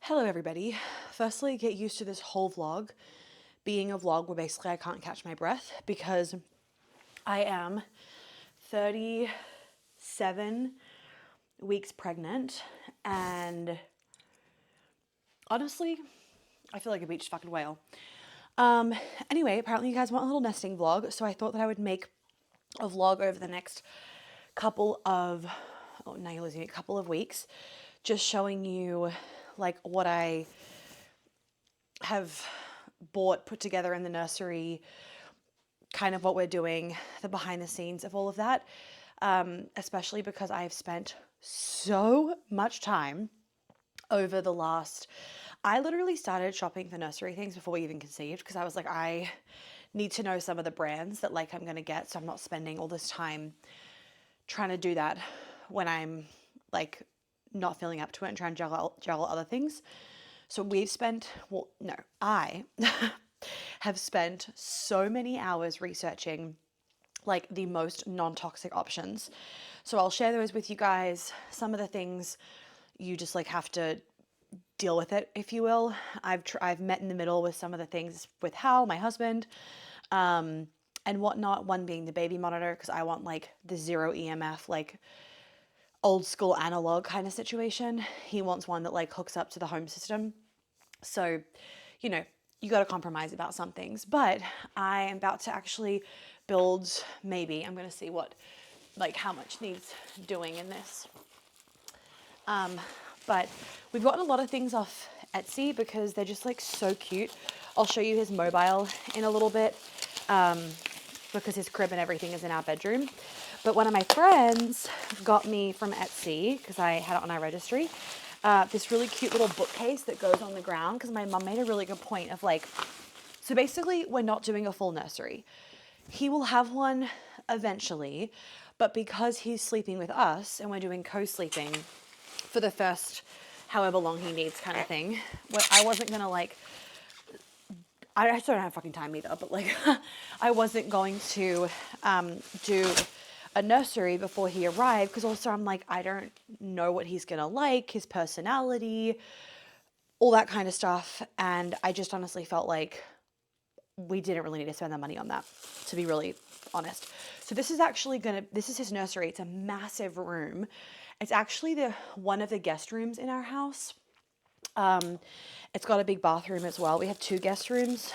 Hello everybody. Firstly, get used to this whole vlog being a vlog where basically I can't catch my breath because I am 37 weeks pregnant and honestly, I feel like a beached fucking whale. Anyway, apparently you guys want a little nesting vlog, so I thought that I would make a vlog over the next couple of, oh, now you're losing me, a couple of weeks, just showing you like what I have bought, put together in the nursery, kind of what we're doing, the behind the scenes of all of that, especially because I've spent so much time over the last, I literally started shopping for nursery things before we even conceived because I was like, I need to know some of the brands that like I'm going to get so I'm not spending all this time trying to do that when I'm like not feeling up to it and trying to juggle other things. So we've spent, well, no, I have spent so many hours researching like the most non-toxic options. So I'll share those with you guys. Some of the things you just like have to deal with it, if you will. I've met in the middle with some of the things with Hal, my husband, and whatnot. One being the baby monitor because I want like the zero EMF, like old school analog kind of situation. He wants one that like hooks up to the home system. So, you know, you got to compromise about some things, but I am about to actually build, maybe I'm going to see what, like how much needs doing in this. But we've gotten a lot of things off Etsy because they're just like so cute. I'll show you his mobile in a little bit because his crib and everything is in our bedroom. But one of my friends got me from Etsy, because I had it on our registry, this really cute little bookcase that goes on the ground because my mum made a really good point of like, so basically we're not doing a full nursery. He will have one eventually, but because he's sleeping with us and we're doing co-sleeping for the first however long he needs kind of thing, I wasn't going to like, I still don't have fucking time either, but like I wasn't going to do a nursery before he arrived because also I'm like, I don't know what he's gonna like, his personality, all that kind of stuff. And I just honestly felt like we didn't really need to spend the money on that, to be really honest. So this is actually this is his nursery. It's a massive room. It's actually one of the guest rooms in our house. It's got a big bathroom as well. We have two guest rooms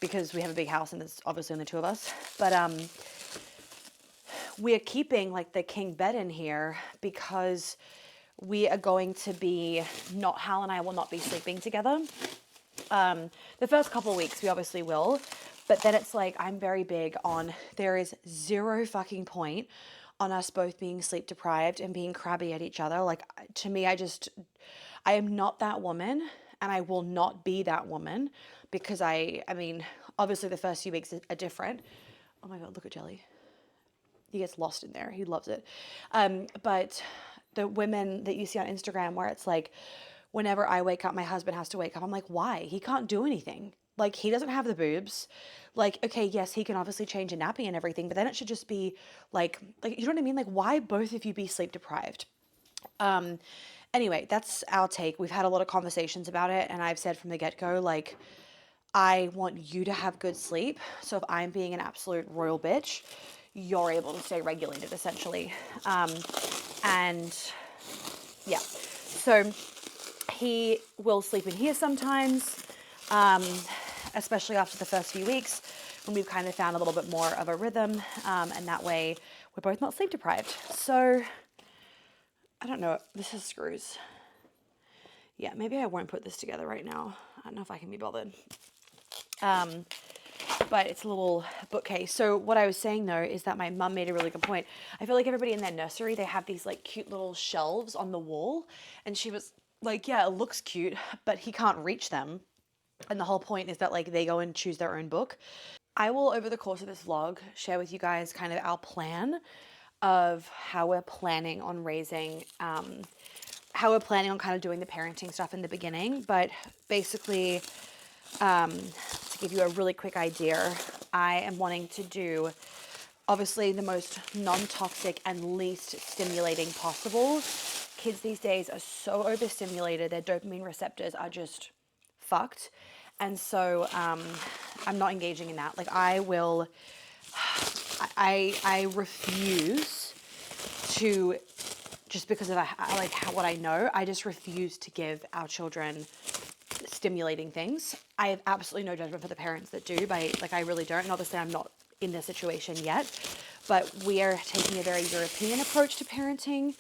because we have a big house and there's obviously only two of us. But we're keeping like the king bed in here because we are going to be, not Hal and I will not be sleeping together. The first couple of weeks we obviously will, but then it's like I'm very big on there is zero fucking point on us both being sleep deprived and being crabby at each other. Like to me, I am not that woman and I will not be that woman because I mean, obviously the first few weeks are different. Oh my God, look at Jelly. He gets lost in there. He loves it. But the women that you see on Instagram where it's like, whenever I wake up, my husband has to wake up. I'm like, why? He can't do anything. Like, he doesn't have the boobs. Like, okay, yes, he can obviously change a nappy and everything, but then it should just be like, you know what I mean? Like, why both of you be sleep deprived? Anyway, that's our take. We've had a lot of conversations about it, and I've said from the get-go, like, I want you to have good sleep. So if I'm being an absolute royal bitch, you're able to stay regulated, essentially. And yeah, so he will sleep in here sometimes, especially after the first few weeks when we've kind of found a little bit more of a rhythm, and that way we're both not sleep deprived. So I don't know, this is screws. Yeah, maybe I won't put this together right now. I don't know if I can be bothered. But it's a little bookcase. So what I was saying though is that my mum made a really good point. I feel like everybody in their nursery, they have these like cute little shelves on the wall. And she was like, yeah, it looks cute, but he can't reach them. And the whole point is that like they go and choose their own book. I will, over the course of this vlog, share with you guys kind of our plan of how we're planning on raising, how we're planning on kind of doing the parenting stuff in the beginning. But basically, to give you a really quick idea, I am wanting to do obviously the most non-toxic and least stimulating possible kids these days are so overstimulated, their dopamine receptors are just fucked. And so I'm not engaging in that. Like I refuse to, just because of what I know, I just refuse to give our children stimulating things. I have absolutely no judgment for the parents that do, I really don't. And obviously I'm not in this situation yet, but we are taking a very European approach to parenting.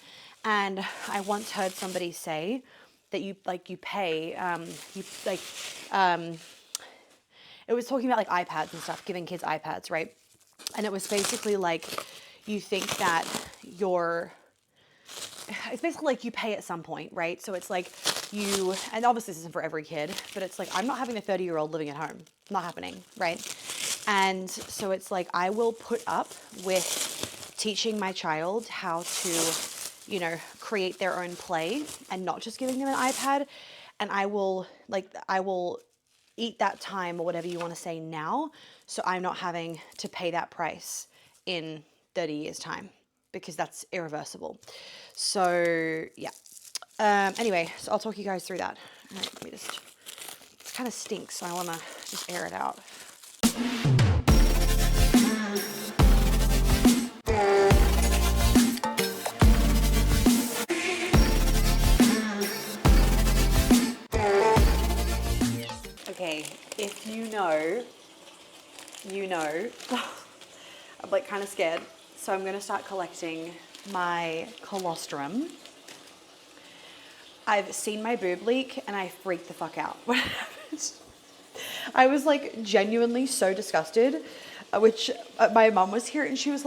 And I once heard somebody say that it was talking about like iPads and stuff, giving kids iPads, right? And it was basically like, you think that it's basically like you pay at some point, right? So it's like and obviously this isn't for every kid, but it's like, I'm not having a 30-year-old living at home. Not happening, right? And so it's like, I will put up with teaching my child how to, create their own play and not just giving them an iPad. And I will eat that time, or whatever you want to say, now. So I'm not having to pay that price in 30 years time, because that's irreversible. So yeah. Anyway, so I'll talk you guys through that. All right, it kind of stinks, so I want to just air it out. Okay, if you know, I'm like kind of scared. So I'm going to start collecting my colostrum. I've seen my boob leak and I freaked the fuck out when it happened. I was like genuinely so disgusted, which my mom was here and she was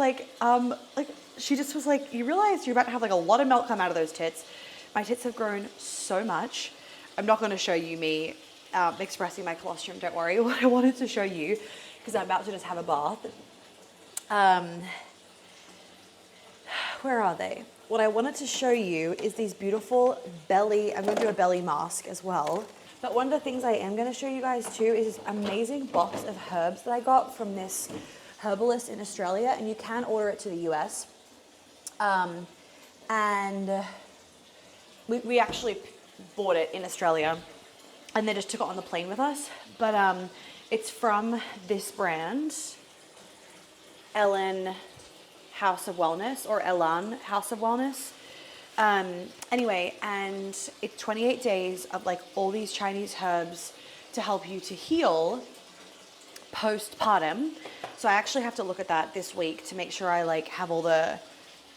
she just was like, you realize you're about to have like a lot of milk come out of those tits. My tits have grown so much. I'm not going to show you me expressing my colostrum, don't worry. What I wanted to show you, because I'm about to just have a bath. Where are they? What I wanted to show you is these beautiful I'm going to do a belly mask as well. But one of the things I am going to show you guys too is this amazing box of herbs that I got from this herbalist in Australia, and you can order it to the US. And we actually bought it in Australia, and they just took it on the plane with us. But it's from this brand, Ellen House of Wellness, or Elan House of Wellness. Anyway, and it's 28 days of like all these Chinese herbs to help you to heal postpartum. So I actually have to look at that this week to make sure I like have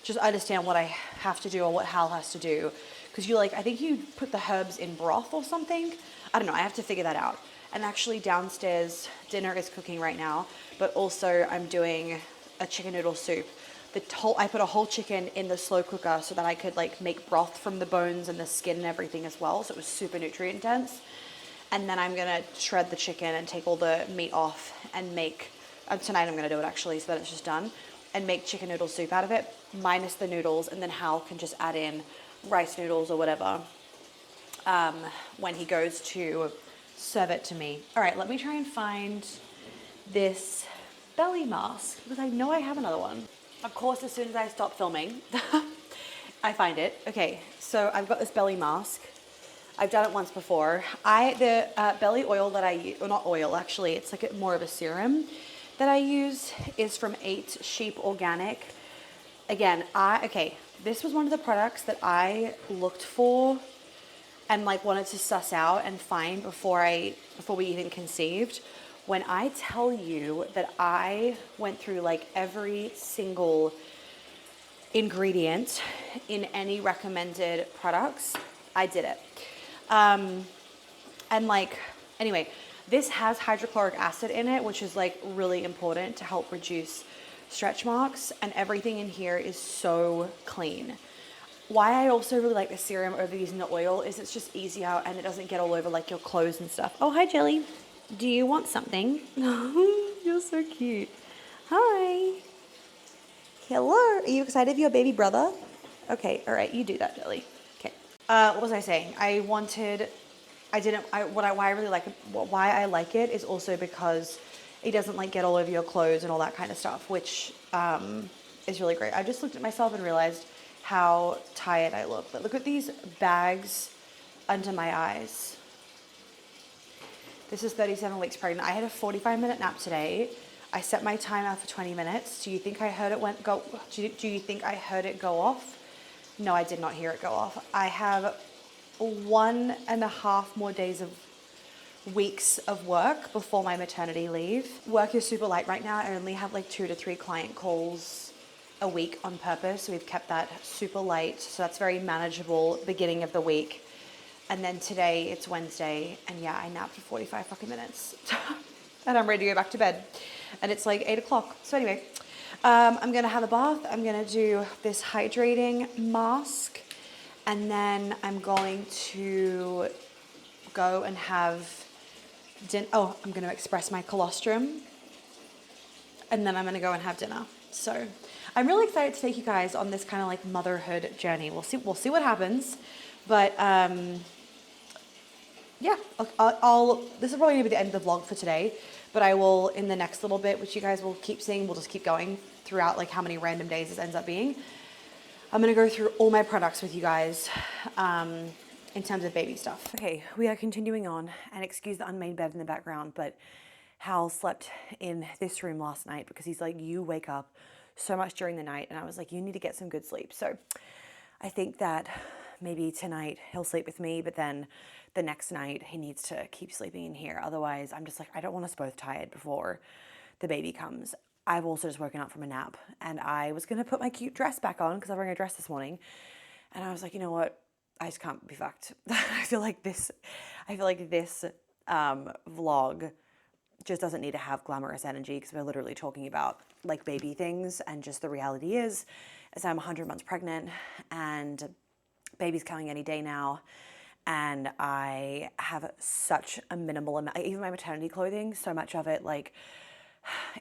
just understand what I have to do or what Hal has to do. Because I think you put the herbs in broth or something. I don't know, I have to figure that out. And actually downstairs, dinner is cooking right now, but also I'm doing a chicken noodle soup. I put a whole chicken in the slow cooker so that I could like make broth from the bones and the skin and everything as well. So it was super nutrient dense. And then I'm gonna shred the chicken and take all the meat off and make, tonight I'm gonna do it actually so that it's just done, and make chicken noodle soup out of it, minus the noodles, and then Hal can just add in rice noodles or whatever when he goes to serve it to me. All right, let me try and find this belly mask, because I know I have another one. Of course, as soon as I stop filming, I find it. Okay, so I've got this belly mask. I've done it once before. The belly oil that I use, or not oil actually, it's like more of a serum that I use, is from 8 Sheep Organic. Again, this was one of the products that I looked for and like wanted to suss out and find before we even conceived. When I tell you that I went through like every single ingredient in any recommended products, I did it. Anyway, this has hydrochloric acid in it, which is like really important to help reduce stretch marks, and everything in here is so clean. Why I also really like the serum over using the oil is it's just easier and it doesn't get all over like your clothes and stuff. Oh, hi Jelly. Do you want something? You're so cute. Hi. Hello. Are you excited for your baby brother? Okay, all right, you do that, Jelly. Okay. What was I saying? why I like it is also because it doesn't like get all over your clothes and all that kind of stuff, which is really great. I just looked at myself and realized how tired I look. But look at these bags under my eyes. This is 37 weeks pregnant. I had a 45-minute nap today. I set my timer for 20 minutes. Do you think I heard it go? Do you think I heard it go off? No, I did not hear it go off. I have 1.5 more days of weeks of work before my maternity leave. Work is super light right now. I only have like 2 to 3 client calls a week on purpose. So we've kept that super light. So that's very manageable beginning of the week. And then today it's Wednesday, and yeah, I napped for 45 fucking minutes. And I'm ready to go back to bed. And it's like 8 o'clock. So anyway, I'm gonna have a bath. I'm gonna do this hydrating mask. And then I'm going to go and have dinner. Oh, I'm gonna express my colostrum. And then I'm gonna go and have dinner. So I'm really excited to take you guys on this kind of like motherhood journey. We'll see what happens. But yeah, this is probably gonna be the end of the vlog for today, but I will, in the next little bit, which you guys will keep seeing, we'll just keep going throughout like how many random days this ends up being. I'm gonna go through all my products with you guys in terms of baby stuff. Okay, we are continuing on, and excuse the unmade bed in the background, but Hal slept in this room last night because he's like, you wake up so much during the night, and I was like, you need to get some good sleep. So I think that maybe tonight he'll sleep with me, but then the next night he needs to keep sleeping in here. Otherwise, I'm just like, I don't want us both tired before the baby comes. I've also just woken up from a nap, and I was gonna put my cute dress back on because I was wearing a dress this morning, and I was like, you know what? I just can't be fucked. I feel like this vlog just doesn't need to have glamorous energy because we're literally talking about like baby things, and just the reality is I'm 100 months pregnant and baby's coming any day now, and I have such a minimal amount, even my maternity clothing, so much of it like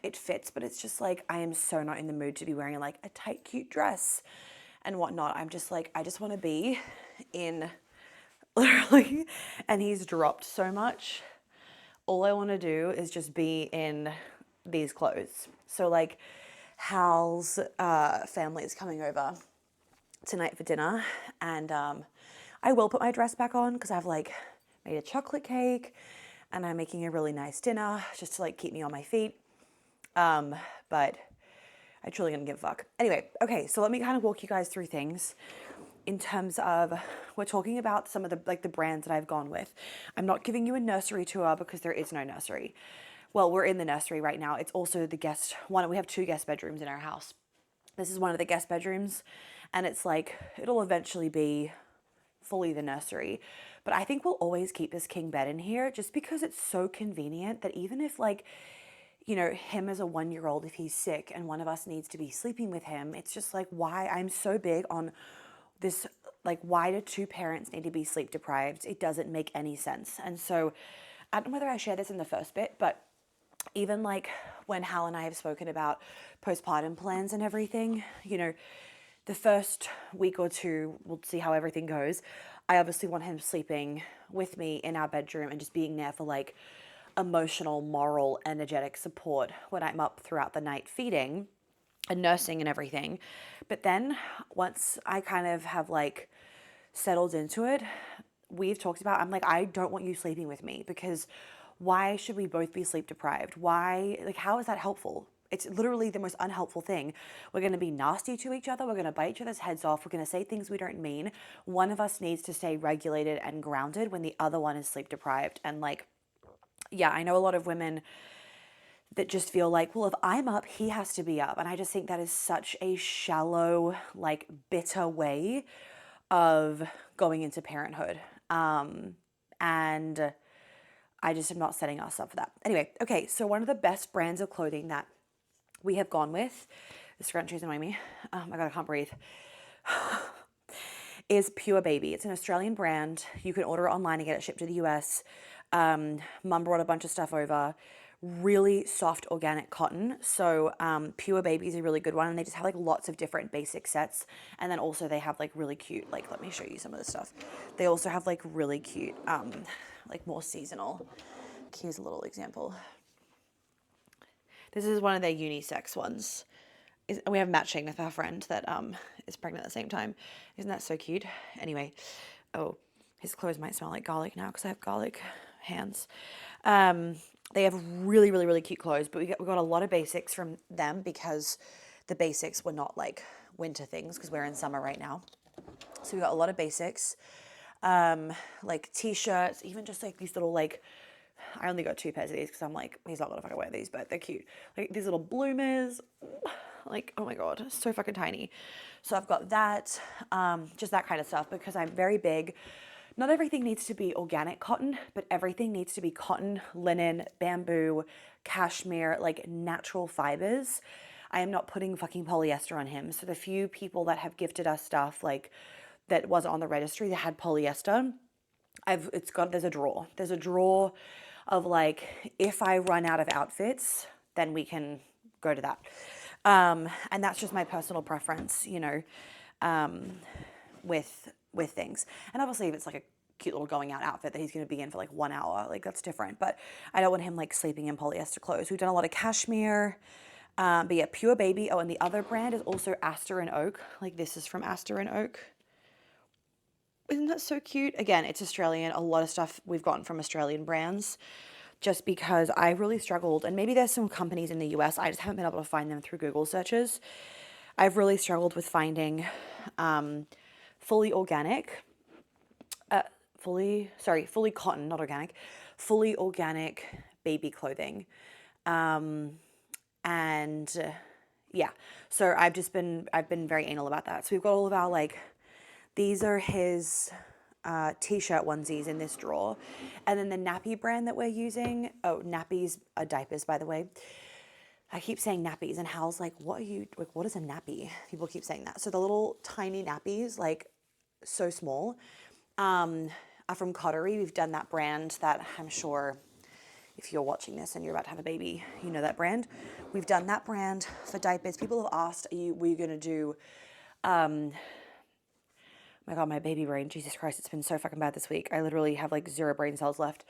it fits, but it's just like I am so not in the mood to be wearing like a tight cute dress and whatnot. I'm just like, I just want to be in literally, and he's dropped so much. All I want to do is just be in these clothes. So like Hal's family is coming over tonight for dinner, and I will put my dress back on because I've like made a chocolate cake and I'm making a really nice dinner just to like keep me on my feet. But I truly didn't give a fuck. Anyway, okay, so let me kind of walk you guys through things in terms of, we're talking about some of the like the brands that I've gone with. I'm not giving you a nursery tour because there is no nursery. Well, we're in the nursery right now. It's also the guest one. We have 2 guest bedrooms in our house. This is one of the guest bedrooms, and it's like, it'll eventually be fully the nursery. But I think we'll always keep this king bed in here just because it's so convenient that even if like, you know, him as a 1-year-old, if he's sick and one of us needs to be sleeping with him, it's just like, why I'm so big on this, like, why do 2 parents need to be sleep deprived? It doesn't make any sense. And so I don't know whether I shared this in the first bit, but even like when Hal and I have spoken about postpartum plans and everything, you know, the first week or 2, we'll see how everything goes. I obviously want him sleeping with me in our bedroom and just being there for like emotional, moral, energetic support when I'm up throughout the night feeding and nursing and everything. But then once I kind of have like settled into it, we've talked about, I'm like, I don't want you sleeping with me because why should we both be sleep deprived? Why, like, how is that helpful? It's literally the most unhelpful thing. We're going to be nasty to each other. We're going to bite each other's heads off. We're going to say things we don't mean. One of us needs to stay regulated and grounded when the other one is sleep deprived. And like, yeah, I know a lot of women that just feel like, well, if I'm up, he has to be up. And I just think that is such a shallow, like bitter way of going into parenthood. And I just am not setting us up for that. Anyway, okay, so one of the best brands of clothing that we have gone with, the scrunchie is annoying me, oh my God, I can't breathe, is Pure Baby. It's an Australian brand. You can order it online and get it shipped to the US. Mum brought a bunch of stuff over. Really soft organic cotton. So Pure Baby is a really good one, and they just have like lots of different basic sets. And then also they have like really cute, like, let me show you some of the stuff. They also have like really cute, like more seasonal. Here's a little example. This is one of their unisex ones. we have matching with our friend that is pregnant at the same time. Isn't that so cute? Anyway, oh, his clothes might smell like garlic now because I have garlic hands. They have really, really, really cute clothes, but we got a lot of basics from them because the basics were not like winter things because we're in summer right now. So we got a lot of basics, like t-shirts, even just like these little like, I only got 2 pairs of these because I'm like, he's not gonna fucking wear these, but they're cute. Like these little bloomers, like, oh my God, so fucking tiny. So I've got that, just that kind of stuff because I'm very big. Not everything needs to be organic cotton, but everything needs to be cotton, linen, bamboo, cashmere, like natural fibers. I am not putting fucking polyester on him. So the few people that have gifted us stuff like that wasn't on the registry that had polyester, there's a drawer of like, if I run out of outfits, then we can go to that. And that's just my personal preference, you know, with things. And obviously if it's like a cute little going out outfit that he's going to be in for like 1 hour, like that's different, but I don't want him like sleeping in polyester clothes. We've done a lot of cashmere, but yeah, Pure Baby. Oh, and the other brand is also Aster and Oak. Like this is from Aster and Oak. Isn't that so cute? Again, it's Australian. A lot of stuff we've gotten from Australian brands just because I really struggled. And maybe there's some companies in the US, I just haven't been able to find them through Google searches. I've really struggled with finding fully organic, fully cotton, not organic, fully organic baby clothing. Yeah, so I've been very anal about that. So we've got all of our like, these are his t-shirt onesies in this drawer. And then the nappy brand that we're using, oh, nappies are diapers, by the way. I keep saying nappies and Hal's like, what is a nappy? People keep saying that. So the little tiny nappies, like so small, are from Cottery. We've done that brand that I'm sure if you're watching this and you're about to have a baby, you know that brand. We've done that brand for diapers. People have asked, were you going to do, my God, my baby brain, Jesus Christ, it's been so fucking bad this week. I literally have like 0 brain cells left.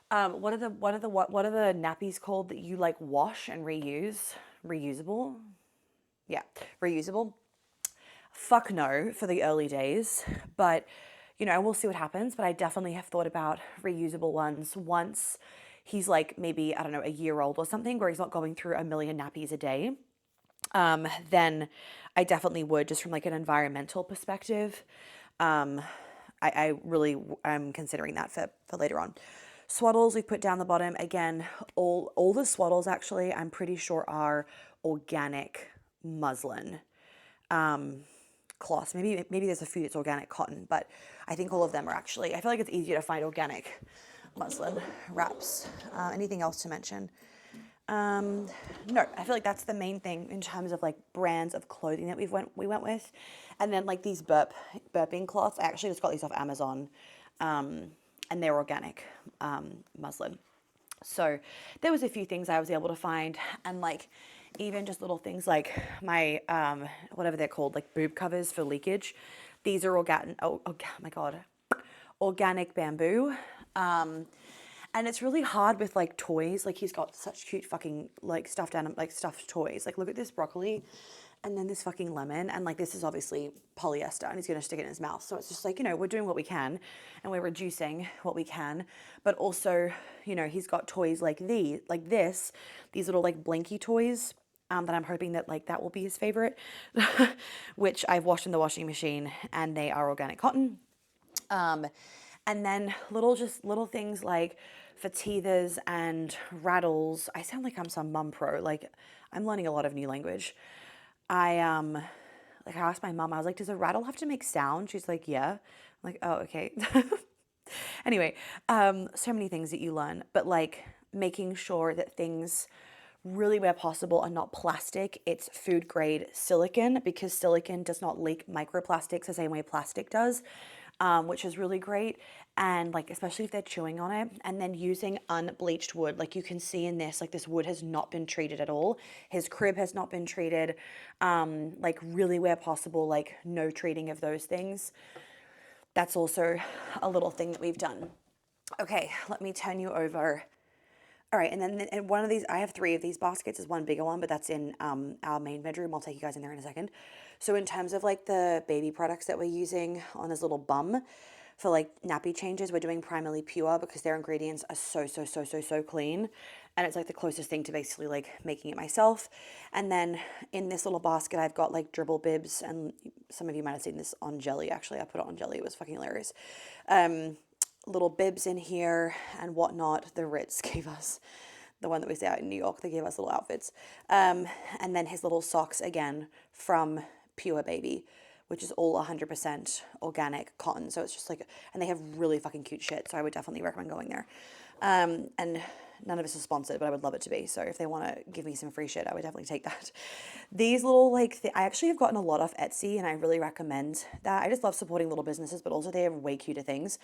What are the nappies called that you like wash and reuse? Reusable? Yeah, reusable. Fuck no for the early days, but you know, we'll see what happens. But I definitely have thought about reusable ones once he's like maybe, I don't know, a year old or something where he's not going through a million nappies a day. Then I definitely would, just from like an environmental perspective. I really am considering that for later on. Swaddles we put down the bottom. Again, all the swaddles actually, I'm pretty sure are organic muslin cloths. Maybe there's a few that's organic cotton, but I think all of them are actually, I feel like it's easier to find organic muslin wraps. Anything else to mention? No, I feel like that's the main thing in terms of like brands of clothing that we went with. And then like these burping cloths, I actually just got these off Amazon, and they're organic muslin. So there was a few things I was able to find, and like even just little things like my whatever they're called, like boob covers for leakage. These are organic. Oh my God, organic bamboo. And it's really hard with like toys. Like he's got such cute fucking like stuffed toys. Like look at this broccoli and then this fucking lemon. And like this is obviously polyester and he's going to stick it in his mouth. So it's just like, you know, we're doing what we can and we're reducing what we can. But also, you know, he's got toys like these little like blinky toys. That I'm hoping that like that will be his favorite, which I've washed in the washing machine and they are organic cotton. And then little things like for teethers and rattles. I sound like I'm some mum pro. Like I'm learning a lot of new language. I asked my mum, I was like, does a rattle have to make sound? She's like, yeah. I'm like, oh, okay. Anyway, so many things that you learn, but like making sure that things really where possible are not plastic. It's food grade silicone because silicone does not leak microplastics the same way plastic does. Which is really great. And like, especially if they're chewing on it, and then using unbleached wood, like you can see in this, like this wood has not been treated at all. His crib has not been treated, like really where possible, like no treating of those things. That's also a little thing that we've done. Okay, let me turn you over All right, and then in one of these, I have three of these baskets. There's one bigger one, but that's in our main bedroom. I'll take you guys in there in a second. So in terms of like the baby products that we're using on this little bum for like nappy changes, we're doing primarily Pure because their ingredients are so clean. And it's like the closest thing to basically like making it myself. And then in this little basket, I've got like dribble bibs, and some of you might have seen this on jelly. Actually, I put it on jelly. It was fucking hilarious. Little bibs in here and whatnot. The Ritz gave us, the one that we stay out in New York, they gave us little outfits. And then his little socks again from Pure Baby, which is all 100% organic cotton. So it's just like, and they have really fucking cute shit. So I would definitely recommend going there. And none of us is sponsored, but I would love it to be. So if they want to give me some free shit, I would definitely take that. These little like, I actually have gotten a lot off Etsy, and I really recommend that. I just love supporting little businesses, but also they have way cuter things.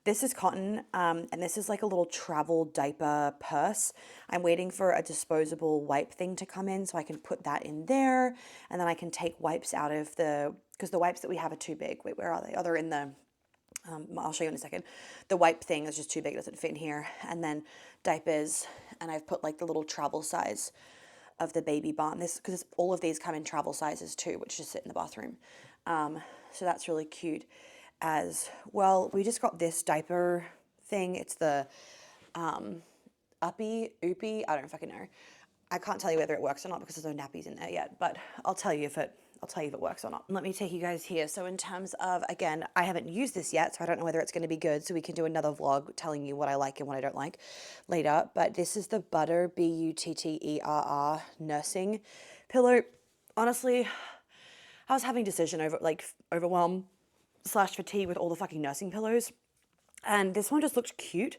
This is cotton, and this is like a little travel diaper purse. I'm waiting for a disposable wipe thing to come in so I can put that in there, and then I can take wipes out of because the wipes that we have are too big. Wait, where are they? Oh, they're in the, I'll show you in a second. The wipe thing is just too big, it doesn't fit in here. And then diapers, and I've put like the little travel size of the baby barn. This, because all of these come in travel sizes too, which just sit in the bathroom. So that's really cute as well. We just got this diaper thing. It's the Oopie, I don't fucking know. I can't tell you whether it works or not because there's no nappies in there yet, but I'll tell you if it works or not. Let me take you guys here. So in terms of, again, I haven't used this yet, so I don't know whether it's going to be good. So we can do another vlog telling you what I like and what I don't like later. But this is the Butter, Butterr nursing pillow. Honestly, I was having overwhelm / fatigue with all the fucking nursing pillows. And this one just looked cute.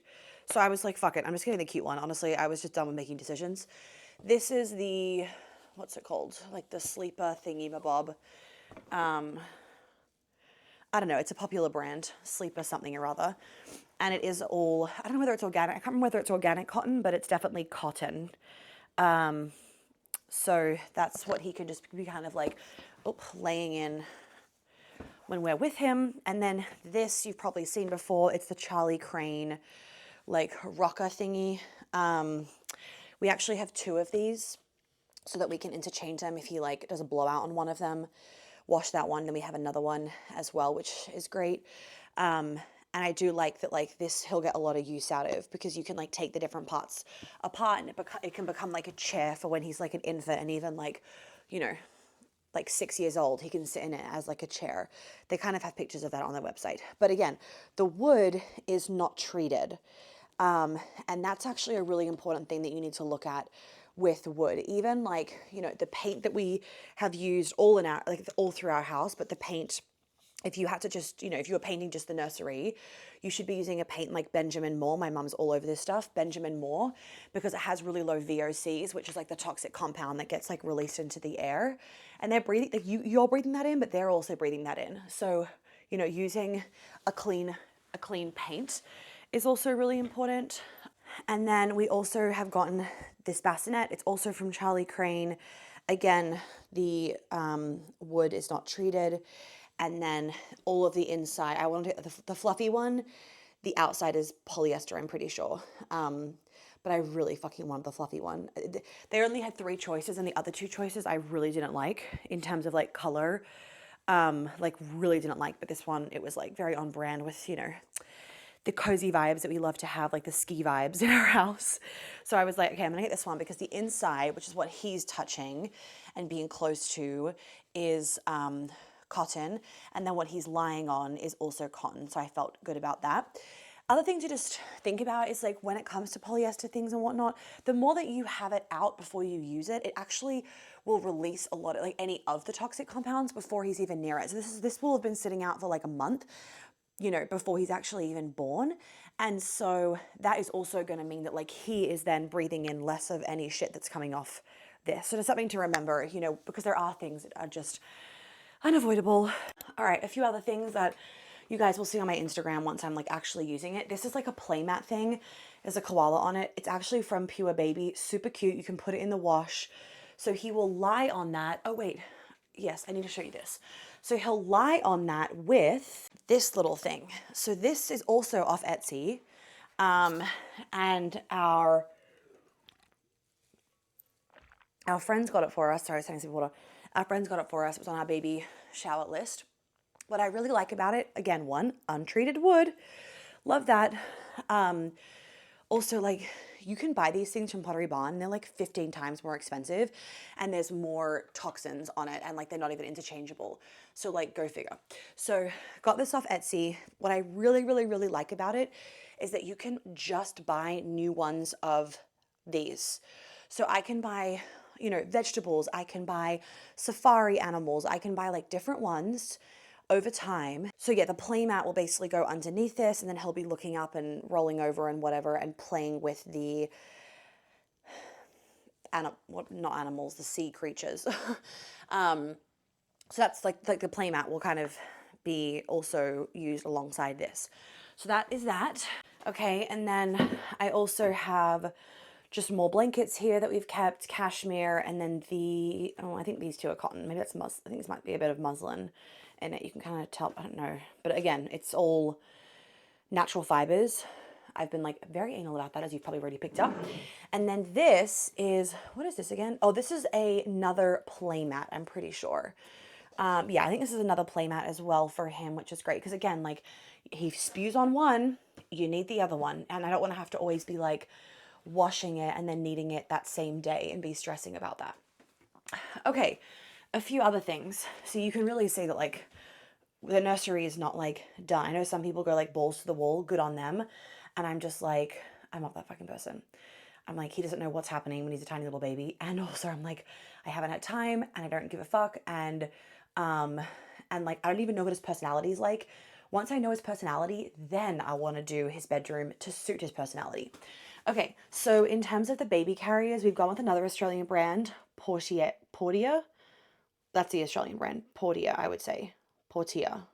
So I was like, fuck it, I'm just getting the cute one. Honestly, I was just done with making decisions. This is the, what's it called? Like the sleeper thingy mabob. I don't know, it's a popular brand, Sleeper something or other. And it is all, I don't know whether it's organic, I can't remember whether it's organic cotton, but it's definitely cotton. So that's what he can just be kind of like laying in when we're with him. And then this you've probably seen before. It's the Charlie Crane like rocker thingy. We actually have two of these so that we can interchange them if he like does a blowout on one of them. Wash that one, then we have another one as well, which is great. And I do like that, like this, he'll get a lot of use out of because you can like take the different parts apart, and it can become like a chair for when he's like an infant, and even like, you know, like 6 years old, he can sit in it as like a chair. They kind of have pictures of that on their website. But again, the wood is not treated. And that's actually a really important thing that you need to look at with wood. Even like, you know, the paint that we have used all through our house, but the paint, if you had to just, you know, if you were painting just the nursery, you should be using a paint like Benjamin Moore. My mum's all over this stuff, Benjamin Moore, because it has really low VOCs, which is like the toxic compound that gets like released into the air. And they're breathing, like you're breathing that in, but they're also breathing that in. So, you know, using a clean paint is also really important. And then we also have gotten this bassinet. It's also from Charlie Crane. Again, the wood is not treated. And then all of the inside, I wanted the fluffy one. The outside is polyester, I'm pretty sure. But I really fucking wanted the fluffy one. They only had 3 choices, and the other 2 choices I really didn't like in terms of like color. Like really didn't like, but this one, it was like very on brand with, you know, the cozy vibes that we love to have, like the ski vibes in our house. So I was like, okay, I'm gonna get this one because the inside, which is what he's touching and being close to, is cotton, and then what he's lying on is also cotton. So I felt good about that. Other thing to just think about is like when it comes to polyester things and whatnot, the more that you have it out before you use it, it actually will release a lot of like any of the toxic compounds before he's even near it. So this will have been sitting out for like a month, you know, before he's actually even born. And so that is also going to mean that like he is then breathing in less of any shit that's coming off this. So there's something to remember, you know, because there are things that are just unavoidable. All right, a few other things that you guys will see on my Instagram once I'm like actually using it. This is like a playmat thing. There's a koala on it. It's actually from Pure Baby. Super cute. You can put it in the wash. So he will lie on that. Oh wait, yes, I need to show you this. So he'll lie on that with this little thing. So this is also off Etsy. And our Our friends got it for us. Sorry, saying some water. Our friends got it for us. It was on our baby shower list. What I really like about it, again, one, untreated wood. Love that. Um, Also, like, you can buy these things from Pottery Barn. They're like 15 times more expensive, and there's more toxins on it, and like they're not even interchangeable. So, like, go figure. So, got this off Etsy. What I really, really, really like about it is that you can just buy new ones of these. So, I can buy, vegetables, I can buy safari animals, I can buy like different ones over time. So yeah, the playmat will basically go underneath this, and then he'll be looking up and rolling over and whatever and playing with the not animals, the sea creatures. So that's like the playmat will kind of be also used alongside this. So that is that. Okay, and then I also have just more blankets here that we've kept, cashmere, and then I think these two are cotton. Maybe that's I think this might be a bit of muslin in it. You can kind of tell, I don't know. But again, it's all natural fibers. I've been like very anal about that, as you've probably already picked up. And then this is, what is this again? Oh, this is another playmat, I'm pretty sure. Yeah, I think this is another playmat as well for him, which is great. Because again, like he spews on one, you need the other one. And I don't want to have to always be like washing it and then needing it that same day and be stressing about that. Okay, a few other things. So you can really say that like the nursery is not like done. I know some people go like balls to the wall, good on them. And I'm just like, I'm not that fucking person. I'm like, he doesn't know what's happening when he's a tiny little baby. And also I'm like, I haven't had time and I don't give a fuck. And like, I don't even know what his personality is like. Once I know his personality, then I want to do his bedroom to suit his personality. Okay, so in terms of the baby carriers, we've gone with another Australian brand, Portia. That's the Australian brand, Portia, I would say. Portia,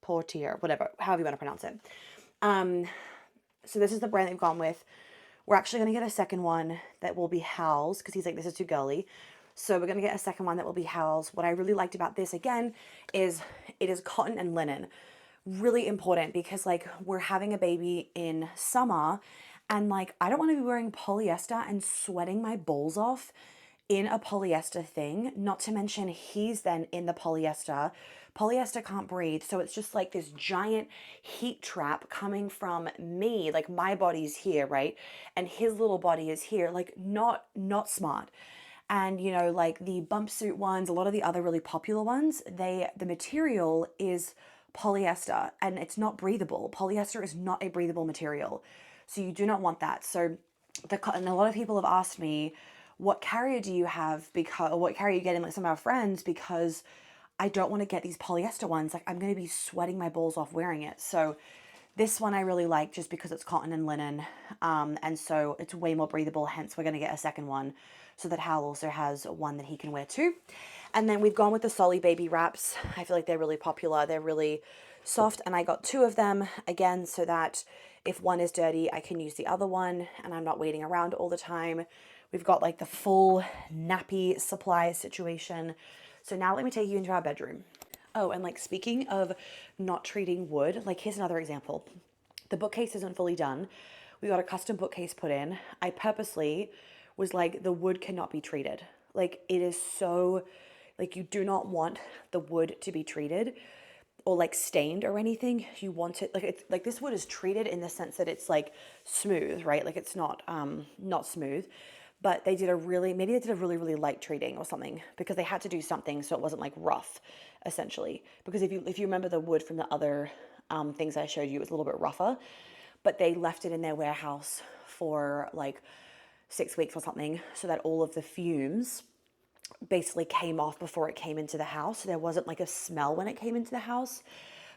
whatever, however you want to pronounce it. So this is the brand that we've gone with. We're actually going to get a second one that will be Howl's, because he's like, this is too girly. So we're going to get a second one that will be Howl's. What I really liked about this, again, is it is cotton and linen. Really important, because like we're having a baby in summer, and like I don't want to be wearing polyester and sweating my balls off in a polyester thing, not to mention he's then in the polyester. Polyester can't breathe, so it's just like this giant heat trap coming from me, like my body's here, right? And his little body is here, like not smart. And like the bump suit ones, a lot of the other really popular ones, the material is polyester and it's not breathable. Polyester is not a breathable material. So you do not want that. So and a lot of people have asked me, what carrier do you have, because, or what carrier you get in, like some of our friends, because I don't want to get these polyester ones. Like I'm going to be sweating my balls off wearing it. So this one I really like just because it's cotton and linen. And so it's way more breathable. Hence we're going to get a second one so that Hal also has one that he can wear too. And then we've gone with the Solly baby wraps. I feel like they're really popular. They're really soft, and I got two of them again so that if one is dirty, I can use the other one and I'm not waiting around all the time. We've got like the full nappy supply situation. So now let me take you into our bedroom. Oh, and like speaking of not treating wood, like here's another example. The bookcase isn't fully done. We got a custom bookcase put in. I purposely was like, the wood cannot be treated. Like it is so, like you do not want the wood to be treated or like stained or anything. You want it like, it's like this wood is treated in the sense that it's like smooth, right? Like it's not smooth, but maybe they did a really, really light treating or something, because they had to do something so it wasn't like rough, essentially. Because if you remember the wood from the other things I showed you, it was a little bit rougher, but they left it in their warehouse for like 6 weeks or something, so that all of the fumes basically came off before it came into the house. So there wasn't like a smell when it came into the house,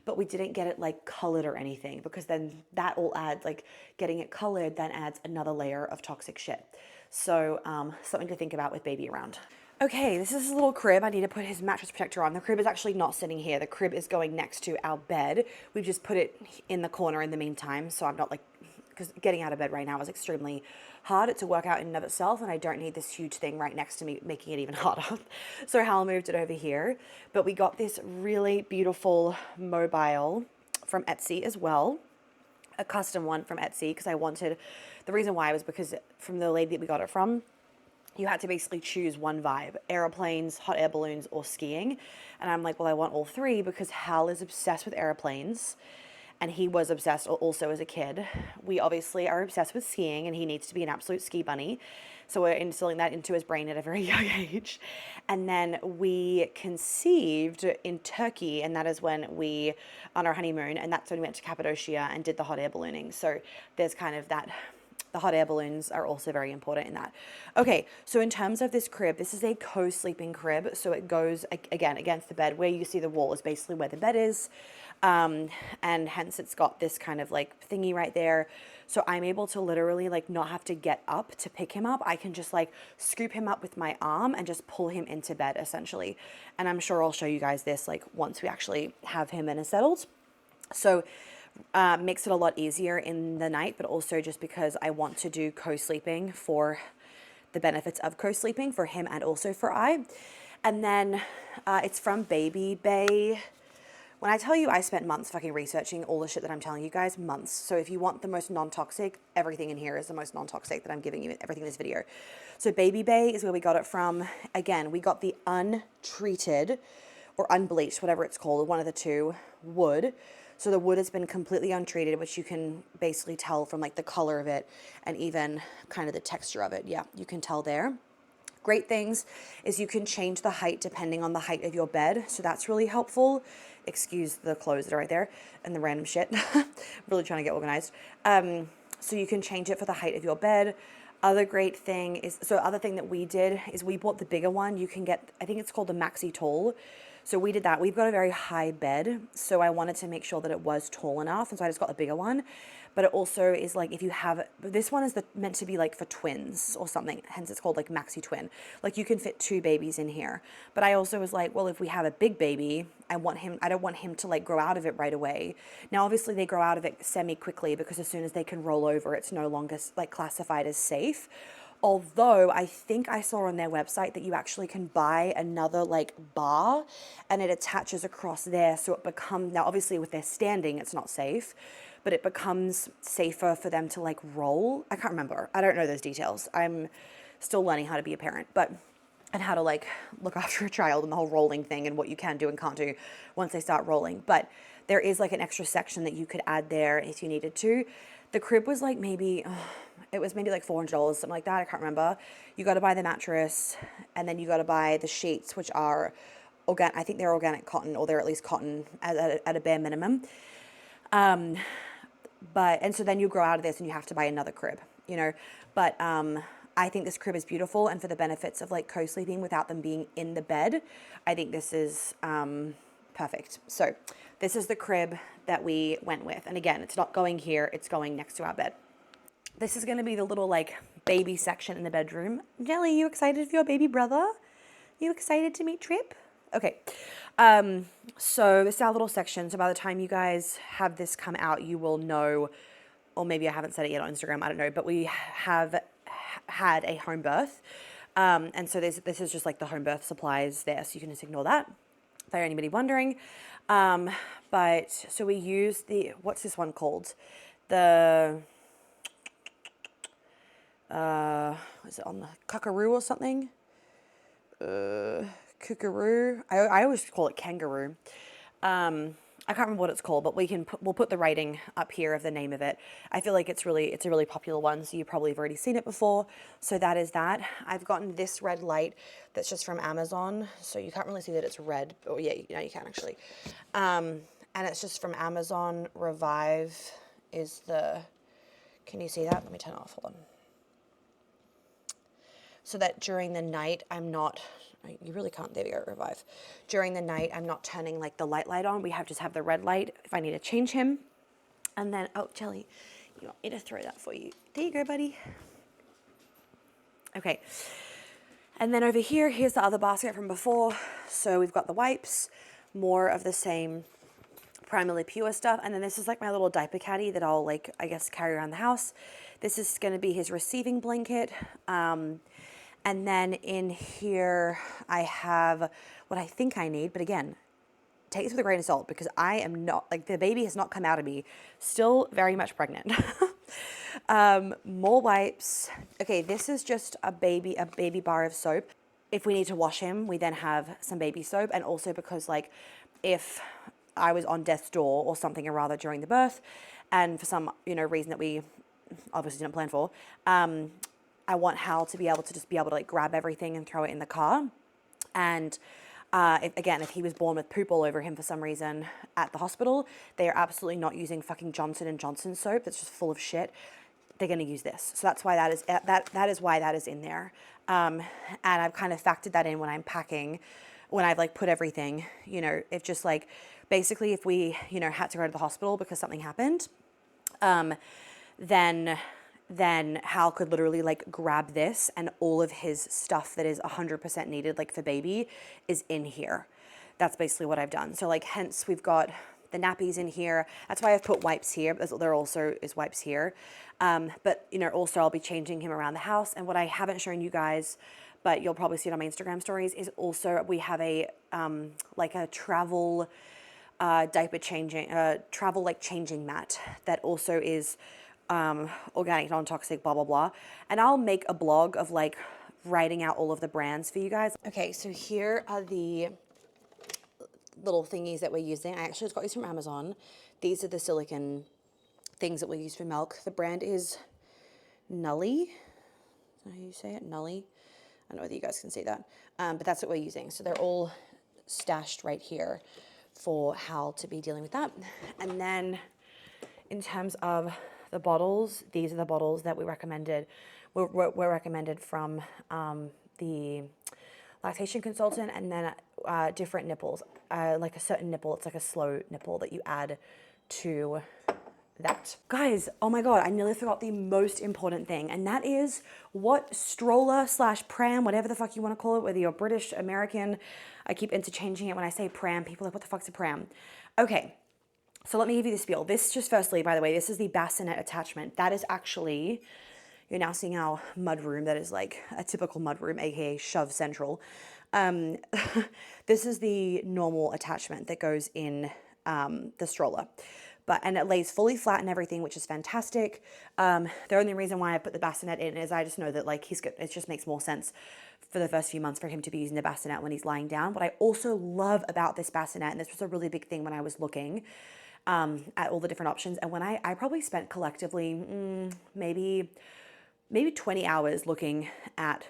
but we didn't get it like colored or anything, because then that all adds, like getting it colored then adds another layer of toxic shit. So something to think about with baby around. Okay, this is his little crib. I need to put his mattress protector on. The crib is actually not sitting here. The crib is going next to our bed. We've just put it in the corner in the meantime, so I'm not like, because getting out of bed right now is extremely hard. It's a workout in and of itself, and I don't need this huge thing right next to me making it even harder. So Hal moved it over here. But we got this really beautiful mobile from Etsy as well. A custom one from Etsy, because the reason why was because from the lady that we got it from, you had to basically choose one vibe: airplanes, hot air balloons, or skiing. And I'm like, well, I want all three because Hal is obsessed with airplanes and he was obsessed also as a kid. We obviously are obsessed with skiing and he needs to be an absolute ski bunny. So we're instilling that into his brain at a very young age. And then we conceived in Turkey, and that is when we, on our honeymoon, and that's when we went to Cappadocia and did the hot air ballooning. So there's kind of that. The hot air balloons are also very important in that. Okay, so in terms of this crib, this is a co-sleeping crib. So it goes, again, against the bed. Where you see the wall is basically where the bed is. And hence it's got this kind of like thingy right there. So I'm able to literally like not have to get up to pick him up. I can just like scoop him up with my arm and just pull him into bed essentially. And I'm sure I'll show you guys this like once we actually have him in and settled. So makes it a lot easier in the night, but also just because I want to do co-sleeping for the benefits of co-sleeping for him and also for I. And then it's from Baby Bay. When I tell you I spent months fucking researching all the shit that I'm telling you guys, months. So if you want the most non-toxic, everything in here is the most non-toxic that I'm giving you, everything in this video. So Baby Bay is where we got it from. Again, we got the untreated or unbleached, whatever it's called, one of the two, wood. So the wood has been completely untreated, which you can basically tell from like the color of it and even kind of the texture of it. Yeah, you can tell there. Great things is you can change the height depending on the height of your bed. So that's really helpful. Excuse the clothes that are right there and the random shit. Really trying to get organized. So you can change it for the height of your bed. Other great thing is, so other thing that we did is we bought the bigger one. You can get, I think it's called the Maxi Tall. So we did that. We've got a very high bed, so I wanted to make sure that it was tall enough, and so I just got the bigger one. But it also is like if you have, this one is meant to be like for twins or something, hence it's called like Maxi Twin. Like you can fit 2 babies in here. But I also was like, well, if we have a big baby, I don't want him to like grow out of it right away. Now, obviously they grow out of it semi-quickly because as soon as they can roll over, it's no longer like classified as safe. Although I think I saw on their website that you actually can buy another like bar and it attaches across there. So it becomes, now obviously with their standing, it's not safe, but it becomes safer for them to like roll. I can't remember. I don't know those details. I'm still learning how to be a parent, and how to like look after a child and the whole rolling thing and what you can do and can't do once they start rolling. But there is like an extra section that you could add there if you needed to. The crib was like maybe, it was maybe like $400, something like that. I can't remember. You got to buy the mattress and then you got to buy the sheets, which are organic. I think they're organic cotton, or they're at least cotton at a bare minimum. And so then you grow out of this and you have to buy another crib, you know, but, I think this crib is beautiful, and for the benefits of like co-sleeping without them being in the bed, I think this is, perfect. So this is the crib that we went with. And again, it's not going here, it's going next to our bed. This is going to be the little like baby section in the bedroom. Jelly, you excited for your baby brother? You excited to meet Trip? Okay. So this is our little section. So by the time you guys have this come out, you will know, or maybe I haven't said it yet on Instagram, I don't know, but we have had a home birth. And so this is just like the home birth supplies there. So you can just ignore that if there's anybody wondering. But so we use what's this one called? The, is it on the Cuckaroo or something? Kookaroo. I always call it kangaroo. I can't remember what it's called, but we'll put the rating up here of the name of it. I feel like it's a really popular one, so you probably have already seen it before. So that is that. I've gotten this red light that's just from Amazon, so you can't really see that it's red. Oh yeah, you can actually. And it's just from Amazon. Revive is the. Can you see that? Let me turn it off. Hold on. So that during the night I'm not. You really can't. There we go. Revive. During the night, I'm not turning like the light on. We just have the red light if I need to change him. And then, oh, Jelly, you want me to throw that for you? There you go, buddy. Okay. And then over here, here's the other basket from before. So we've got the wipes, more of the same Primarily Pure stuff. And then this is like my little diaper caddy that I'll like, I guess, carry around the house. This is going to be his receiving blanket. And then in here, I have what I think I need. But again, take this with a grain of salt because I am not, like the baby has not come out of me. Still very much pregnant. More wipes. Okay, this is just a baby bar of soap. If we need to wash him, we then have some baby soap. And also because like if I was on death's door or something or rather during the birth, and for some, reason that we obviously didn't plan for, I want Hal to be able to just be able to like grab everything and throw it in the car. And if he was born with poop all over him for some reason at the hospital, they are absolutely not using fucking Johnson and Johnson soap that's just full of shit. They're going to use this. So that's why that is why that is in there. And I've kind of factored that in when I'm packing, when I've like put everything, if just like, basically if we, had to go to the hospital because something happened, then Hal could literally like grab this and all of his stuff that is 100% needed like for baby is in here. That's basically what I've done. So like hence we've got the nappies in here. That's why I've put wipes here. There also is wipes here. But also I'll be changing him around the house. And what I haven't shown you guys, but you'll probably see it on my Instagram stories, is also we have a like a travel diaper changing, travel like changing mat that also is organic, non-toxic, blah, blah, blah. And I'll make a blog of like writing out all of the brands for you guys. Okay, so here are the little thingies that we're using. I actually just got these from Amazon. These are the silicone things that we use for milk. The brand is Nully. Is that how you say it? Nully. I don't know whether you guys can see that. But that's what we're using. So they're all stashed right here for Hal to be dealing with that. And then in terms of the bottles, these are the bottles that we recommended. Were recommended from the lactation consultant, and then different nipples, like a certain nipple. It's like a slow nipple that you add to that. Guys, oh my God, I nearly forgot the most important thing, and that is what stroller / pram, whatever the fuck you want to call it, whether you're British, American. I keep interchanging it when I say pram. People are like, what the fuck's a pram? Okay. So let me give you the spiel. This just firstly, by the way, this is the bassinet attachment. That is actually, you're now seeing our mud room. That is like a typical mud room, aka shove central. This is the normal attachment that goes in the stroller. And it lays fully flat and everything, which is fantastic. The only reason why I put the bassinet in is I just know that like it just makes more sense for the first few months for him to be using the bassinet when he's lying down. What I also love about this bassinet, and this was a really big thing when I was looking at all the different options, and when I probably spent collectively maybe 20 hours looking at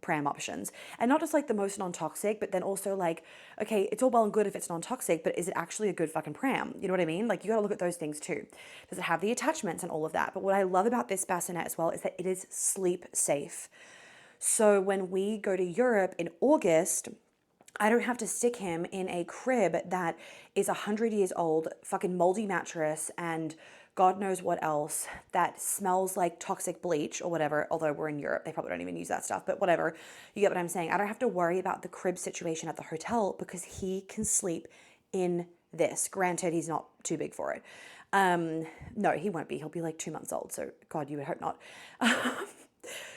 pram options, and not just like the most non-toxic, but then also like, okay, it's all well and good if it's non-toxic, but is it actually a good fucking pram? You know what I mean? Like you got to look at those things too. Does it have the attachments and all of that? But what I love about this bassinet as well is that it is sleep safe. So when we go to Europe in August, I don't have to stick him in a crib that is 100 years old, fucking moldy mattress, and God knows what else, that smells like toxic bleach or whatever. Although we're in Europe, they probably don't even use that stuff, but whatever. You get what I'm saying? I don't have to worry about the crib situation at the hotel because he can sleep in this. Granted, he's not too big for it. No, he won't be. He'll be like 2 months old. So God, you would hope not.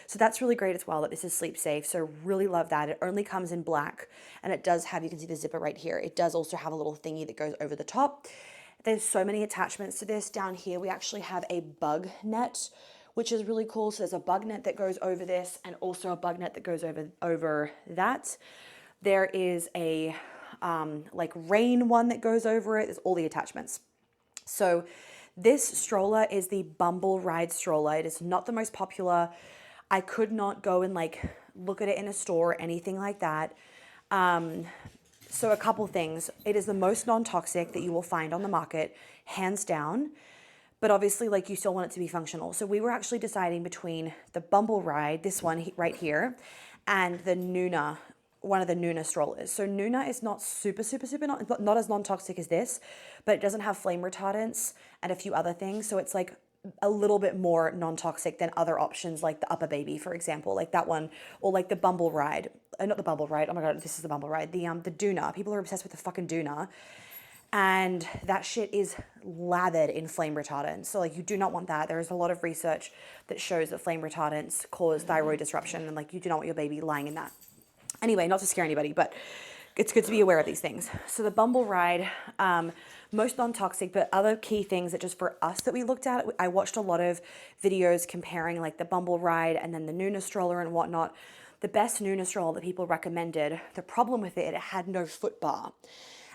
So that's really great as well, that this is sleep safe. So really love that. It only comes in black, and it does have, you can see the zipper right here. It does also have a little thingy that goes over the top. There's so many attachments to this. Down here, we actually have a bug net, which is really cool. So there's a bug net that goes over this, and also a bug net that goes over that. There is a like rain one that goes over it. There's all the attachments. So this stroller is the Bumble Ride stroller. It is not the most popular. I could not go and like look at it in a store or anything like that. So a couple things. It is the most non-toxic that you will find on the market, hands down. But obviously, like, you still want it to be functional. So we were actually deciding between the Bumble Ride, this one right here, and the Nuna, one of the Nuna strollers. So Nuna is not super not as non-toxic as this, but it doesn't have flame retardants and a few other things. So it's like a little bit more non-toxic than other options like the Upper Baby, for example, like that one, or like the Bumble Ride. Not the Bumble Ride. Oh my God, this is the Bumble Ride. The Doona. People are obsessed with the fucking Doona. And that shit is lathered in flame retardants. So like, you do not want that. There is a lot of research that shows that flame retardants cause thyroid disruption, and like, you do not want your baby lying in that. Anyway, not to scare anybody, but it's good to be aware of these things. So the Bumble ride, most non-toxic, but other key things that just for us that we looked at, I watched a lot of videos comparing like the Bumble ride and then the Nuna stroller and whatnot. The best Nuna stroller that people recommended, the problem with it had no foot bar.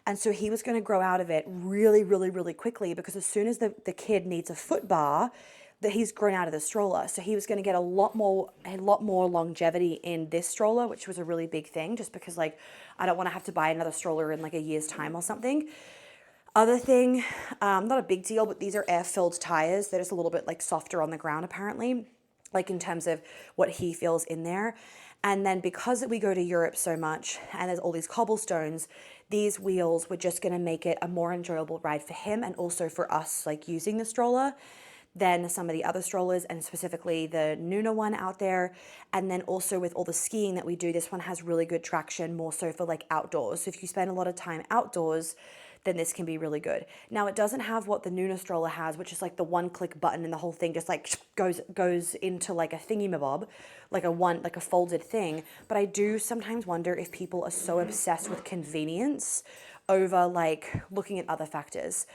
And so he was going to grow out of it really, really, really quickly because as soon as the kid needs a foot bar, that he's grown out of the stroller. So he was going to get a lot more longevity in this stroller, which was a really big thing just because like I don't want to have to buy another stroller in like a year's time or something. Other thing, not a big deal, but these are air-filled tires. They're just a little bit like softer on the ground apparently, like in terms of what he feels in there. And then because we go to Europe so much and there's all these cobblestones, these wheels were just going to make it a more enjoyable ride for him and also for us like using the stroller than some of the other strollers, and specifically the Nuna one out there. And then also with all the skiing that we do, this one has really good traction more so for like outdoors. So if you spend a lot of time outdoors, then this can be really good. Now it doesn't have what the Nuna stroller has, which is like the one click button and the whole thing just like goes into like a thingy-mabob, like a folded thing. But I do sometimes wonder if people are so obsessed with convenience over like looking at other factors.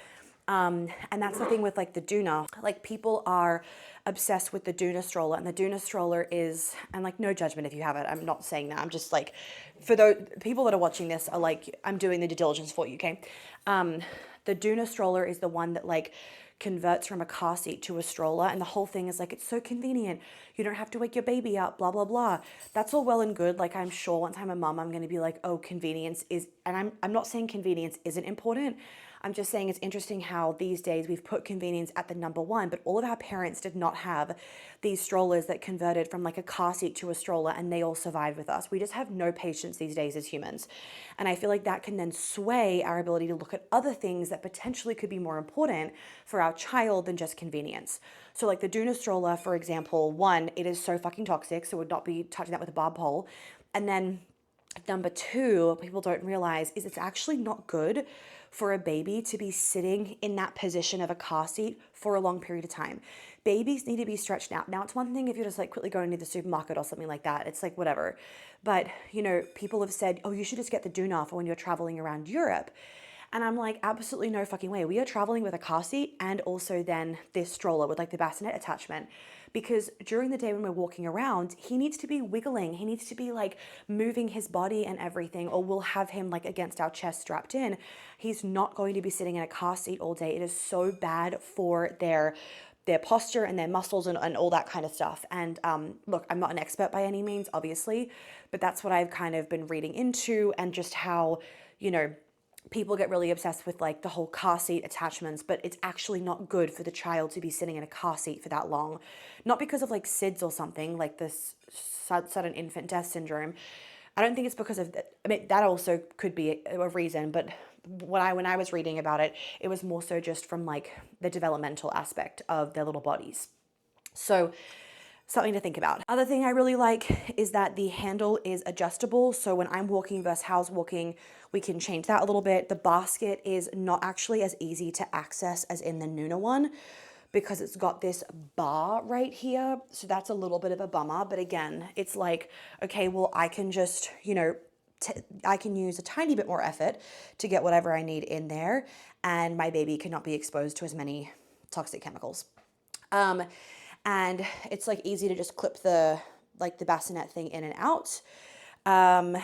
And that's the thing with like the Duna, like people are obsessed with the Duna stroller, and the Duna stroller is, and like no judgment if you have it, I'm not saying that, I'm just like, for the people that are watching this are like, I'm doing the due diligence for you, okay? The Duna stroller is the one that like converts from a car seat to a stroller, and the whole thing is like, it's so convenient, you don't have to wake your baby up, blah blah blah. That's all well and good. Like I'm sure once I'm a mom I'm going to be like, oh, convenience is, and I'm not saying convenience isn't important. I'm just saying it's interesting how these days we've put convenience at the number one, but all of our parents did not have these strollers that converted from like a car seat to a stroller and they all survived with us. We just have no patience these days as humans. And I feel like that can then sway our ability to look at other things that potentially could be more important for our child than just convenience. So like the Duna stroller, for example, one, it is so fucking toxic, so would not be touching that with a barb pole. And then number two, people don't realize is it's actually not good for a baby to be sitting in that position of a car seat for a long period of time. Babies need to be stretched out. Now, it's one thing if you're just like quickly going to the supermarket or something like that. It's like whatever. But, you know, people have said, oh, you should just get the Duna for when you're traveling around Europe. And I'm like, absolutely no fucking way. We are traveling with a car seat and also then this stroller with like the bassinet attachment. Because during the day when we're walking around, he needs to be wiggling. He needs to be like moving his body and everything, or we'll have him like against our chest strapped in. He's not going to be sitting in a car seat all day. It is so bad for their posture and their muscles and all that kind of stuff. And look, I'm not an expert by any means, obviously, but that's what I've kind of been reading into, and just how, you know, people get really obsessed with like the whole car seat attachments, but it's actually not good for the child to be sitting in a car seat for that long. Not because of like SIDS or something, like this sudden infant death syndrome. I don't think it's because of that. I mean, that also could be a reason, but when I was reading about it, it was more so just from like the developmental aspect of their little bodies. So something to think about. Other thing I really like is that the handle is adjustable. So when I'm walking versus Hal's walking, we can change that a little bit. The basket is not actually as easy to access as in the Nuna one because it's got this bar right here. So that's a little bit of a bummer. But again, it's like, okay, well, I can just, you know, I can use a tiny bit more effort to get whatever I need in there, and my baby cannot be exposed to as many toxic chemicals. And it's like easy to just clip the bassinet thing in and out. And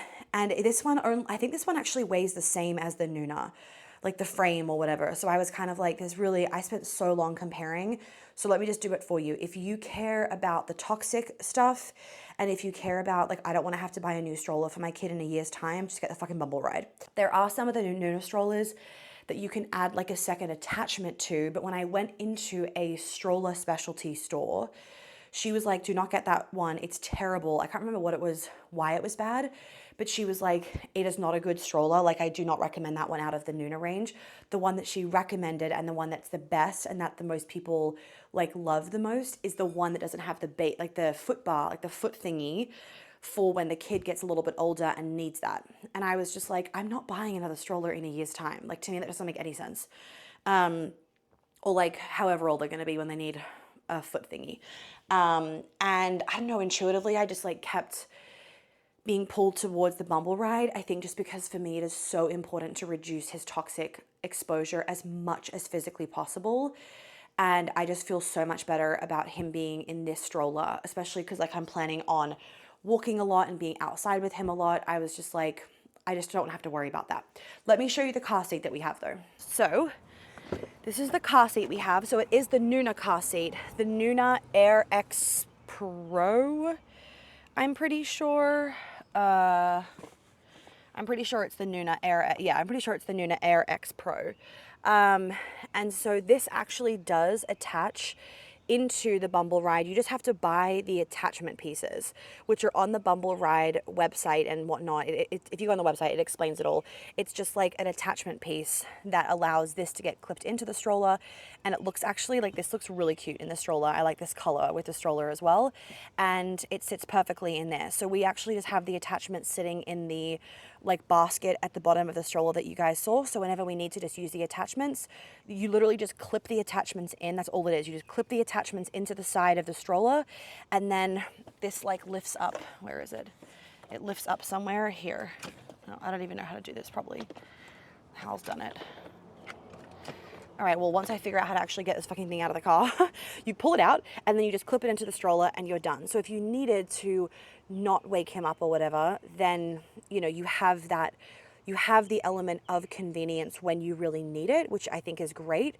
this one, I think this one actually weighs the same as the Nuna, like the frame or whatever. So I was kind of like, I spent so long comparing. So let me just do it for you. If you care about the toxic stuff, and if you care about like, I don't want to have to buy a new stroller for my kid in a year's time, just get the fucking Bumble ride. There are some of the new Nuna strollers that you can add like a second attachment to. But when I went into a stroller specialty store, she was like, do not get that one. It's terrible. I can't remember what it was, why it was bad, but she was like, it is not a good stroller. Like, I do not recommend that one out of the Nuna range. The one that she recommended and the one that's the best and that the most people like love the most is the one that doesn't have the bait, like the foot bar, like the foot thingy for when the kid gets a little bit older and needs that. And I was just like, I'm not buying another stroller in a year's time. Like, to me, that doesn't make any sense. Or like however old they're going to be when they need a foot thingy. And I don't know, intuitively, I just like kept being pulled towards the Bumble ride. I think just because for me it is so important to reduce his toxic exposure as much as physically possible. And I just feel so much better about him being in this stroller, especially because like I'm planning on walking a lot and being outside with him a lot. I was just like, I just don't have to worry about that. Let me show you the car seat that we have though. So this is the car seat we have. So it is the Nuna car seat, the Nuna Air X Pro. I'm pretty sure it's the Nuna Air. Yeah, I'm pretty sure it's the Nuna Air X Pro. And so this actually does attach into the Bumble ride. You just have to buy the attachment pieces, which are on the Bumble ride website and whatnot. If you go on the website, it explains it all. It's just like an attachment piece that allows this to get clipped into the stroller, and it looks actually like, this looks really cute in the stroller. I like this color with the stroller as well, and it sits perfectly in there. So we actually just have the attachment sitting in the like basket at the bottom of the stroller that you guys saw. So whenever we need to just use the attachments, you literally just clip the attachments in. That's all it is. You just clip the attachments into the side of the stroller, and then this like lifts up. Where is it? It lifts up somewhere here. No, I don't even know how to do this probably. Hal's done it. All right, well, once I figure out how to actually get this fucking thing out of the car, you pull it out and then you just clip it into the stroller and you're done. So if you needed to not wake him up or whatever, then, you know, you have that, you have the element of convenience when you really need it, which I think is great.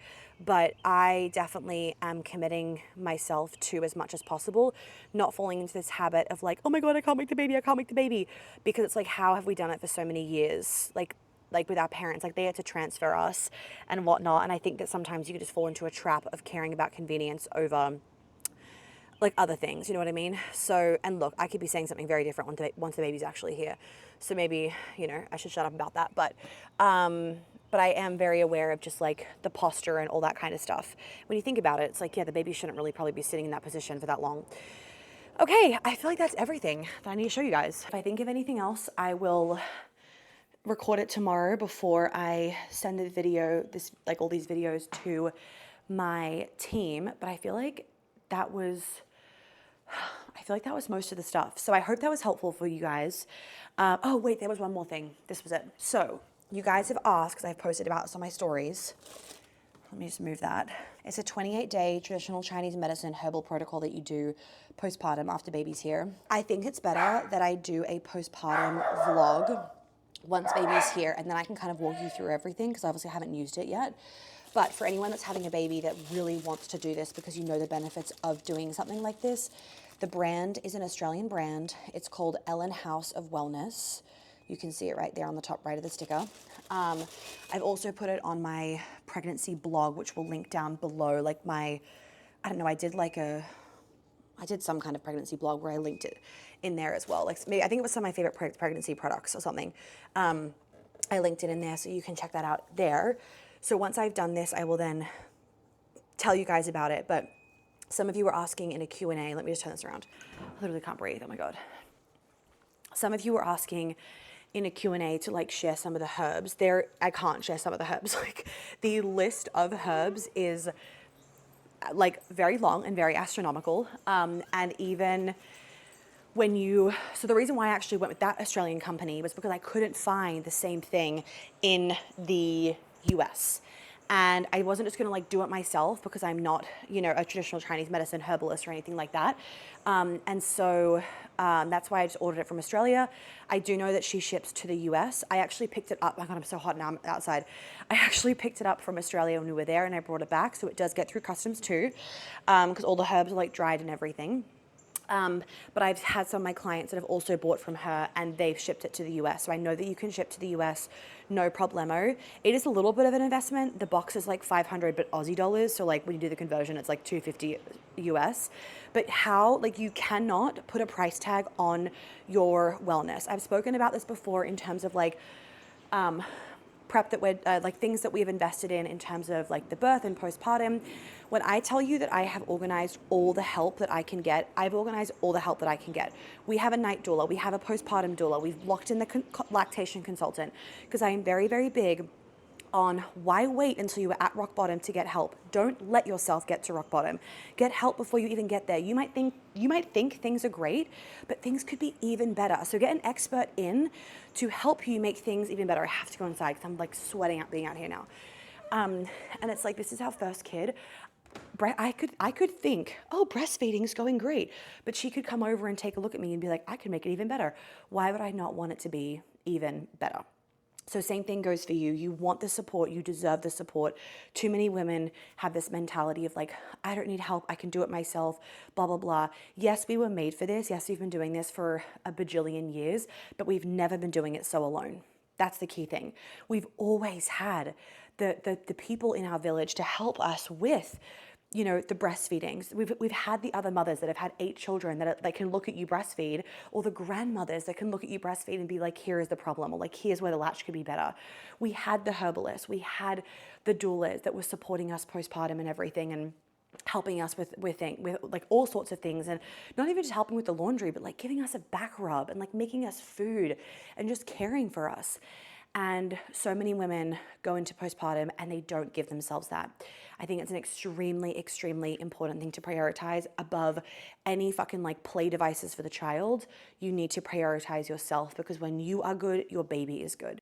But I definitely am committing myself to, as much as possible, not falling into this habit of like, oh my God, I can't make the baby, because it's like, how have we done it for so many years? Like with our parents, like they had to transfer us and whatnot. And I think that sometimes you could just fall into a trap of caring about convenience over like other things, you know what I mean? So, and look, I could be saying something very different once the baby's actually here. So maybe, you know, I should shut up about that. But I am very aware of just like the posture and all that kind of stuff. When you think about it, it's like, yeah, the baby shouldn't really probably be sitting in that position for that long. Okay, I feel like that's everything that I need to show you guys. If I think of anything else, I will record it tomorrow before I send the video, like all these videos to my team. But I feel like that was most of the stuff. So I hope that was helpful for you guys. Oh wait, there was one more thing. This was it. So you guys have asked, because I've posted about this on my stories. Let me just move that. It's a 28-day traditional Chinese medicine herbal protocol that you do postpartum after baby's here. I think it's better that I do a postpartum vlog once baby's here, and then I can kind of walk you through everything, because obviously I haven't used it yet. But for anyone that's having a baby that really wants to do this because you know the benefits of doing something like this, the brand is an Australian brand. It's called Ellen House of Wellness. You can see it right there on the top right of the sticker. I've also put it on my pregnancy blog, which will link down below. Like I did some kind of pregnancy blog where I linked it in there as well. Like maybe, I think it was some of my favorite pregnancy products or something. I linked it in there, so you can check that out there. So once I've done this, I will then tell you guys about it. But some of you were asking in a Q&A, let me just turn this around. I literally can't breathe, oh my God. Some of you were asking in a Q&A to like share some of the herbs. I can't share some of the herbs. Like the list of herbs is like very long and very astronomical. And even so the reason why I actually went with that Australian company was because I couldn't find the same thing in the US. And I wasn't just gonna like do it myself, because I'm not, you know, a traditional Chinese medicine herbalist or anything like that. And so that's why I just ordered it from Australia. I do know that she ships to the US. I actually picked it up, oh my God, I'm so hot now, I'm outside. I actually picked it up from Australia when we were there, and I brought it back. So it does get through customs too, because all the herbs are like dried and everything. But I've had some of my clients that have also bought from her, and they've shipped it to the US. So I know that you can ship to the US, no problemo. It is a little bit of an investment. The box is like 500, but Aussie dollars. So like when you do the conversion, it's like 250 US. But you cannot put a price tag on your wellness. I've spoken about this before in terms of like, prep that we're like things that we've invested in terms of like the birth and postpartum. When I tell you that I have organized all the help that I can get, I've organized all the help that I can get. We have a night doula, we have a postpartum doula, we've locked in the lactation consultant, because I am very, very big on why wait until you are at rock bottom to get help. Don't let yourself get to rock bottom. Get help before you even get there. You might think things are great, but things could be even better. So get an expert in to help you make things even better. I have to go inside because I'm like sweating out being out here now. And it's like, this is our first kid. I could think, oh, breastfeeding's going great, but she could come over and take a look at me and be like, I could make it even better. Why would I not want it to be even better? So same thing goes for you. You want the support, you deserve the support. Too many women have this mentality of like, I don't need help, I can do it myself, blah, blah, blah. Yes, we were made for this. Yes, we've been doing this for a bajillion years, but we've never been doing it so alone. That's the key thing. We've always had the people in our village to help us with, you know, the breastfeedings. We've had the other mothers that have had 8 children that can look at you breastfeed, or the grandmothers that can look at you breastfeed and be like, here is the problem, or like, here's where the latch could be better. We had the herbalists, we had the doulas that were supporting us postpartum and everything, and helping us with like all sorts of things, and not even just helping with the laundry, but like giving us a back rub and like making us food and just caring for us. And so many women go into postpartum and they don't give themselves that. I think it's an extremely, extremely important thing to prioritize above any fucking like play devices for the child. You need to prioritize yourself, because when you are good, your baby is good.